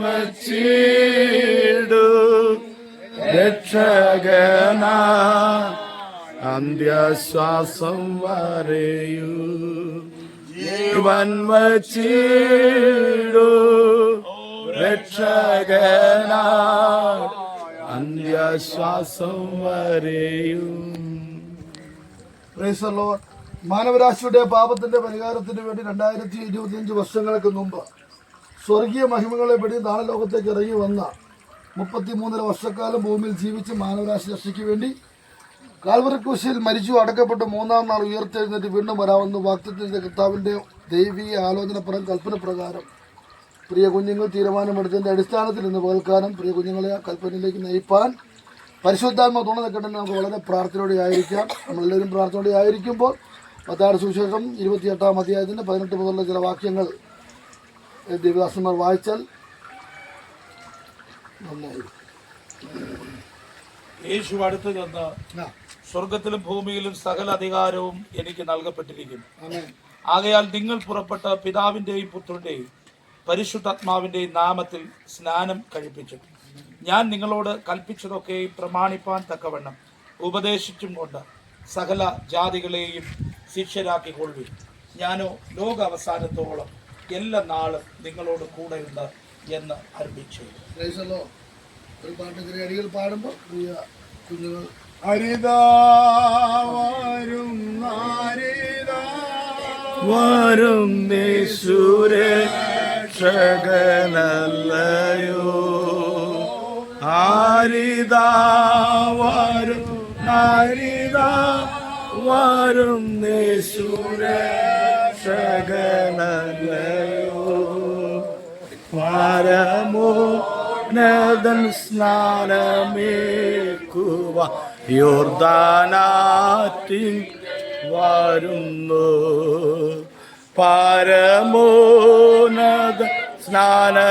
വച്ചിടു രക്ഷകനാ അന്ത്യശ്വാസം വരെയു ജീവൻ വച്ചിടു രക്ഷകനാ അന്ത്യശ്വാസം വരെയും. Praise the Lord. മാനവരാശിയുടെ പാപത്തിന്റെ പരിഹാരത്തിന് വേണ്ടി 2025 വർഷങ്ങൾക്ക് മുമ്പ് സ്വർഗീയ മഹിമകളെ പറ്റി നാളെ ഇറങ്ങി വന്ന 33 വർഷക്കാലം ഭൂമിയിൽ ജീവിച്ച് മാനവരാശി രക്ഷയ്ക്ക് വേണ്ടി കാൽവറി ക്രൂശിൽ മരിച്ചു അടക്കപ്പെട്ട് 3-ാം നാൾ ഉയർത്തെഴുന്നേറ്റ് വീണ്ടും വരാമെന്ന് വാഗ്ദത്തത്തിന്റെ കർത്താവിന്റെ ദൈവിക ആലോചനപ്രകാരം കൽപ്പനപ്രകാരം പ്രിയ കുഞ്ഞുങ്ങൾ തീരുമാനമെടുത്തതിന്റെ അടിസ്ഥാനത്തിൽ ഇന്ന് പകൽക്കാലം പ്രിയ കുഞ്ഞുങ്ങളെ ആ കൽപ്പനയിലേക്ക് നയിപ്പാൻ പരിശുദ്ധാത്മ തുണ നിൽക്കണമെന്ന് നമുക്ക് വളരെ പ്രാർത്ഥനയോടെ ആയിരിക്കാം. നമ്മളെല്ലാവരും പ്രാർത്ഥനയോടെ ആയിരിക്കുമ്പോൾ മത്തായിയുടെ സുവിശേഷം 28-ാം അധ്യായത്തിന്റെ 18 മുതലുള്ള ചില വാക്യങ്ങൾ ദേവദാസന്മാർ വായിച്ചാൽ നന്നായിരിക്കും. യേശു അടുത്ത് ചെന്ന് സ്വർഗത്തിലും ഭൂമിയിലും സകല അധികാരവും എനിക്ക് നൽകപ്പെട്ടിരിക്കുന്നു. ആകയാൽ നിങ്ങൾ പുറപ്പെട്ട പിതാവിന്റെയും പുത്രന്റെയും പരിശുദ്ധാത്മാവിന്റെയും നാമത്തിൽ സ്നാനം കഴിപ്പിച്ചു ഞാൻ നിങ്ങളോട് കൽപ്പിച്ചതൊക്കെ പ്രമാണിപ്പാൻ തക്കവണ്ണം ഉപദേശിച്ചും കൊണ്ട് സകല ജാതികളെയും ശിഷ്യരാക്കിക്കൊള്ളുവിൻ. ഞാനോ ലോക അവസാനത്തോളം എല്ലാ നാളും നിങ്ങളോട് കൂടെയുണ്ട് എന്ന് അരുളിച്ചു. ഒരു പാട്ടിന്റെ അടികൾ പാടുമ്പോൾ പ്രിയ കുഞ്ഞുങ്ങൾ വരും രക്ഷകനല്ലയോ ആരിതാ വരും രക്ഷകനല്ലയോ പരമോ നദൻ സ്നാനമേൽക്കുവ യോർദാനാറ്റിൽ വരുന്നു പരമോന്നത സ്നാനമേൽക്കുവ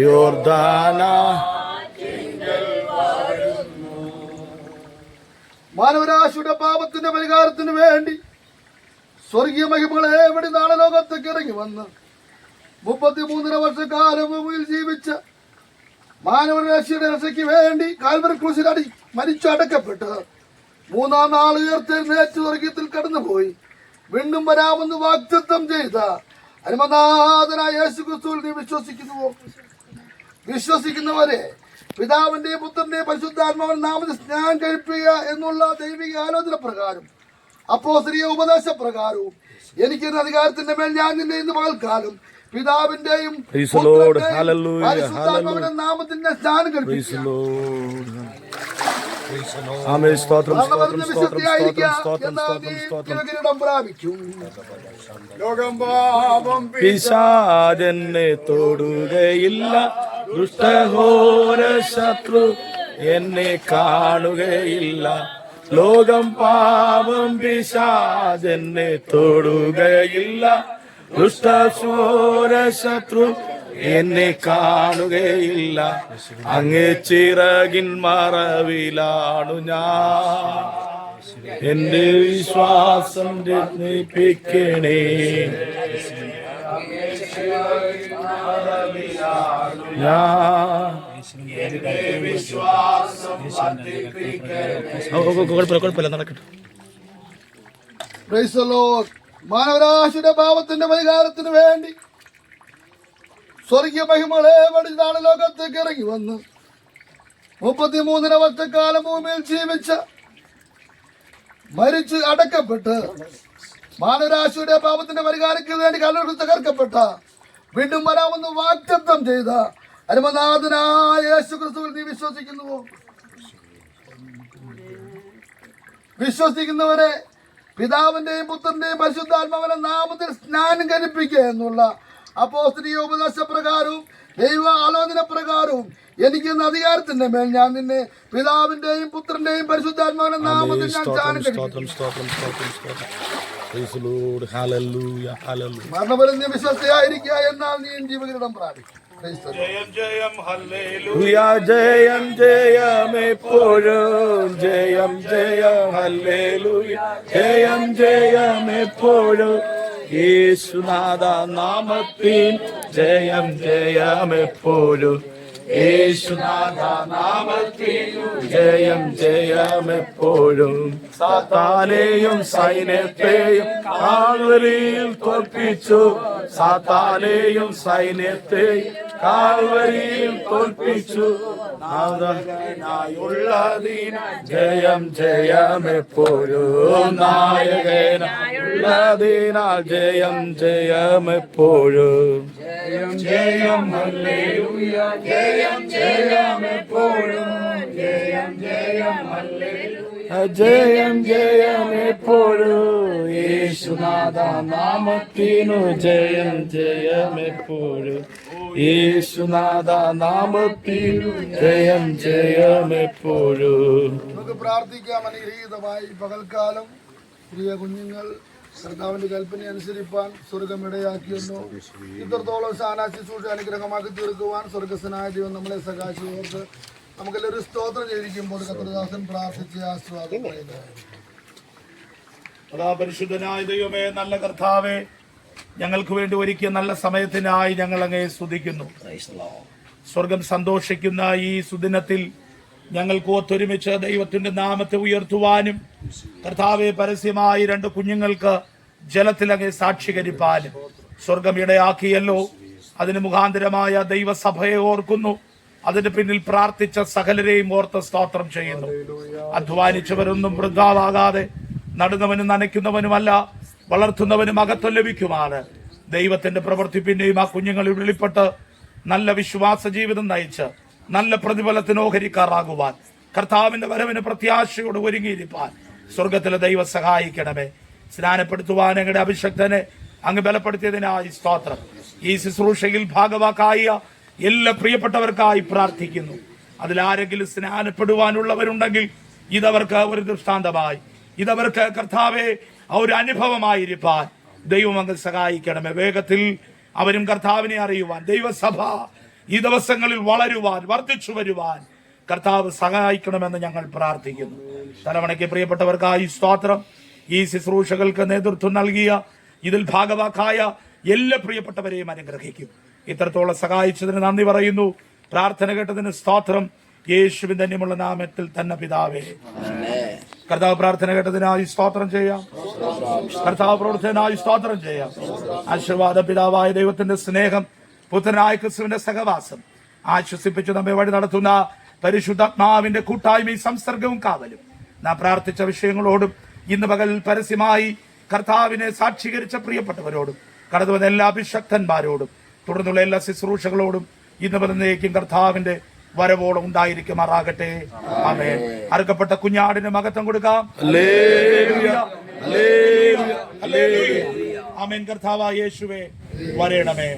യോർദാനാ. മാനവരാശിയുടെ പാപത്തിന്റെ പരിഹാരത്തിന് വേണ്ടി സ്വർഗീയ മഹിമകളെ എവിടെ നാളെ ലോകത്തേക്ക് ഇറങ്ങി വന്ന് 33 വർഷക്കാലം ഭൂമിയിൽ ജീവിച്ച മാനവരാശിയുടെ രക്ഷയ്ക്ക് വേണ്ടി കാൽവറി ക്രൂശിൽ മരിച്ചു അടക്കപ്പെട്ട് 3-ാം നാൾ ഉയർത്തെഴുന്നേറ്റ് സ്വർഗത്തിൽ കടന്നുപോയി വീണ്ടും വരാമെന്ന് വാഗ്ദത്തം ചെയ്ത അരുമനാഥനായ യേശു ക്രിസ്തുവിൽ നീ വിശ്വസിക്കുന്നുവോ? വിശ്വസിക്കുന്നവരെ പിതാവിന്റെയും പുത്രന്റെയും പരിശുദ്ധാത്മാവിന്റെ നാമത്തിൽ സ്നാനം കഴിപ്പിക്കുക എന്നുള്ള ദൈവിക ആലോചന പ്രകാരം അപ്പോസ്തലീയ ഉപദേശപ്രകാരവും എനിക്ക് അധികാരത്തിന്റെ മേൽ ഞാൻ നിന്നെ ഇന്ന് പകൽക്കാലം പിതാവിന്റെയും പരിശുദ്ധാത്മാവിന്റെ നാമത്തിൽ സ്നാനം കഴിപ്പിക്കുക. പിശാചെന്നെ തൊടുകയില്ല ദുഷ്ടഘോര ശത്രു എന്നെ കാണുകയില്ല ലോകം പാപം പിശാചെന്നെ തൊടുകയില്ല ദുഷ്ടഘോര ശത്രു എന്നെ കാണുകയില്ല അങ്ങേ ചിറകിൻ മറവിലാണു ഞാൻ എന്റെ വിശ്വാസം രത്നിപ്പിക്കണേ കുഴപ്പമില്ല നടക്കട്ടെ. Praise the Lord. മാനവരാശിയുടെ പാപത്തിന്റെ പരിഹാരത്തിന് വേണ്ടി സ്വർഗീയ മഹിമകളെ വഴി നാളെ ലോകത്തേക്ക് ഇറങ്ങി വന്ന് 33 വർഷക്കാലം ഭൂമിയിൽ ജീവിച്ച മരിച്ച് അടക്കപ്പെട്ട് മാനവരാശിയുടെ പാപത്തിന്റെ പരിഹാരത്തിന് വേണ്ടി കല്ലൂരിൽ തകർക്കപ്പെട്ട വീണ്ടും വരാമെന്ന് വാഗ്ദത്തം ചെയ്ത അരുമനാഥനായ യേശു ക്രിസ്തുവിൽ നീ വിശ്വസിക്കുന്നുവോ? വിശ്വസിക്കുന്നവരെ പിതാവിന്റെയും പുത്രന്റെയും പരിശുദ്ധാത്മാവിന്റെ നാമത്തിൽ സ്നാനം കഴിപ്പിക്കുക എന്നുള്ള അപ്പോസ്തലീയ ഉപദേശപ്രകാരവും ദൈവ ആലോചന പ്രകാരവും എനിക്ക് അധികാരത്തിന്റെ മേൽ ഞാൻ നിന്നെ പിതാവിന്റെയും പുത്രന്റെയും പരിശുദ്ധാത്മാവിന്റെ നാമത്തിൽ ഞാൻ സ്നാനം കഴിപ്പിക്കും. മരണപരം നീ വിശ്വസ്തയായിരിക്കുക എന്നാൽ നീ ജീവകിരീടം പ്രാപിക്കും. ജയം ജയം ഹല്ലേലൂയ ജയം ജയം എപ്പോഴും ജയം ജയം ഹല്ലേലൂയ ജയം ജയം എപ്പോഴും യേശുനാഥ നാമത്തിൻ ജയം ജയം എപ്പോഴും. യേശുനാഥ നാമത്തിൻ ജയം ജയം എപ്പോഴും. സാത്താനെയും സൈന്യത്തെയും കാൽവരിയിൽ തോൽപ്പിച്ചു. സാത്താനെയും സൈന്യത്തെയും കാൽവരിയിൽ തോൽപ്പിച്ചു. നായകനായുള്ളതിനാൽ ജയം ജയം എപ്പോഴും. നായകനായുള്ളതിനാൽ ജയം ജയം എപ്പോഴും. ജയം ജയം ഹല്ലേലൂയ. ജയം ജയം എപ്പോഴും. ജയം ജയം ഹല്ലേലൂയ. ജയം ജയം എപ്പോഴും. യേശുനാഥ നാമത്തിനു ജയം ജയം എപ്പോഴും. യേശുനാഥ നാമത്തിനു ജയം ജയം എപ്പോഴും. നമുക്ക് പ്രാർത്ഥിക്കാം. അനുഗ്രഹീതമായി പകൽക്കാലം പ്രിയ കുഞ്ഞുങ്ങൾ കർത്താവിന്റെ കൽപ്പന അനുസരിപ്പാൻ സ്വർഗം ഇടയാക്കിയെന്നു. ഇത്രത്തോളം സ്ഥാന ശുശ്രൂഷ അനുഗ്രഹമാക്കി തീർക്കുവാൻ സ്വർഗസ്വനായ ദൈവം നമ്മളെ സഹായിച്ചവർക്ക് നമുക്കെല്ലാവരും സ്തോത്രം ചെയ്തിരിക്കുമ്പോൾ കർത്തൃദാസൻ പ്രാർത്ഥിച്ച് ആശീർവാദം പറയുന്നത്. അതാ പരിശുദ്ധനായ ദൈവമേ, നല്ല കർത്താവേ, ഞങ്ങൾക്ക് വേണ്ടി ഒരുക്കിയ നല്ല സമയത്തിനായി ഞങ്ങൾ അങ്ങേ സ്തുതിക്കുന്നു. സ്വർഗം സന്തോഷിക്കുന്ന ഈ സുദിനത്തിൽ ഞങ്ങൾക്ക് ഒത്തൊരുമിച്ച് ദൈവത്തിന്റെ നാമത്തെ ഉയർത്തുവാനും കർത്താവെ പരസ്യമായി 2 കുഞ്ഞുങ്ങൾക്ക് ജലത്തിലങ്ങേ സാക്ഷീകരിപ്പാനും സ്വർഗം ഇടയാക്കിയല്ലോ. അതിന് മുഖാന്തരമായ ദൈവസഭയെ ഓർക്കുന്നു. അതിന് പിന്നിൽ പ്രാർത്ഥിച്ച സകലരെയും ഓർത്ത് സ്തോത്രം ചെയ്യുന്നു. അധ്വാനിച്ചവരൊന്നും വൃഥാവാകാതെ നടുന്നവനും നനയ്ക്കുന്നവനുമല്ല, വളർത്തുന്നവനും അകത്വം ലഭിക്കുമാണ്. ദൈവത്തിന്റെ പ്രവൃത്തി പിന്നെയും ആ കുഞ്ഞുങ്ങളിൽ വെളിപ്പെട്ട് നല്ല വിശ്വാസ ജീവിതം നയിച്ച് നല്ല പ്രതിഫലത്തിന് ഓഹരിക്കാറാകുവാൻ കർത്താവിന്റെ വരവിന് പ്രത്യാശയോട് ഒരുങ്ങിയിരിപ്പാൻ സ്വർഗത്തിലെ ദൈവം സഹായിക്കണമേ. സ്നാനപ്പെടുത്തുവാൻ ഞങ്ങളുടെ അഭിഷക്തനെ അങ്ങ് ബലപ്പെടുത്തിയതിനായി സ്തോത്രം. ഈ ശുശ്രൂഷയിൽ ഭാഗവാക്കായ എല്ലാ പ്രിയപ്പെട്ടവർക്കായി പ്രാർത്ഥിക്കുന്നു. അതിലാരെങ്കിലും സ്നാനപ്പെടുവാനുള്ളവരുണ്ടെങ്കിൽ ഇതവർക്ക് ഒരു ദൃഷ്ടാന്തമായി, ഇതവർക്ക് കർത്താവെ ഒരു അനുഭവമായിരിക്കാൻ ദൈവം അങ്ങ് സഹായിക്കണമേ. വേഗത്തിൽ അവരും കർത്താവിനെ അറിയുവാൻ, ദൈവസഭ ഈ ദിവസങ്ങളിൽ വളരുവാൻ, വർദ്ധിച്ചു വരുവാൻ കർത്താവ് സഹായിക്കണമെന്ന് ഞങ്ങൾ പ്രാർത്ഥിക്കുന്നു. തലമുറയ്ക്ക് പ്രിയപ്പെട്ടവർക്കായി സ്തോത്രം. ഈ ശുശ്രൂഷകൾക്ക് നേതൃത്വം നൽകിയ ഇതിൽ ഭാഗവാക്കായ എല്ലാ പ്രിയപ്പെട്ടവരെയും അനുഗ്രഹിക്കും. ഇത്രത്തോളം സഹായിച്ചതിന് നന്ദി പറയുന്നു. പ്രാർത്ഥന കേട്ടതിന് സ്തോത്രം. യേശുവിൻ ധന്യമുള്ള നാമത്തിൽ തന്നെ പിതാവേ. കർത്താവ് പ്രാർത്ഥന കേട്ടതിനായി സ്തോത്രം ചെയ്യാം. കർത്താവ് പ്രവർത്തനായി സ്തോത്രം ചെയ്യാം. ആശീർവാദ പിതാവായ ദൈവത്തിന്റെ സ്നേഹം, പുത്രനായ ക്രിസ്തുവിന്റെ സഹവാസം, ആശ്വസിപ്പിച്ചു നമ്മെ വഴി നടത്തുന്ന പരിശുദ്ധാത്മാവിന്റെ കൂട്ടായ്മയും സംസർഗവും കാവലും നാം പ്രാർത്ഥിച്ച വിഷയങ്ങളോടും ഇന്ന് പകൽ പരസ്യമായി കർത്താവിനെ സാക്ഷീകരിച്ച പ്രിയപ്പെട്ടവരോടും കടന്നു വന്ന എല്ലാ അഭിഷക്തന്മാരോടും തുടർന്നുള്ള എല്ലാ ശുശ്രൂഷകളോടും ഇന്ന് പതിനേക്കും കർത്താവിന്റെ വരവോളം ഉണ്ടായിരിക്കുമാറാകട്ടെ. ആമേൻ. അറുക്കപ്പെട്ട കുഞ്ഞാടിന് മഹത്വം കൊടുക്കാം. ആമേൻ. കർത്താവായ യേശുവേ വരണമേ.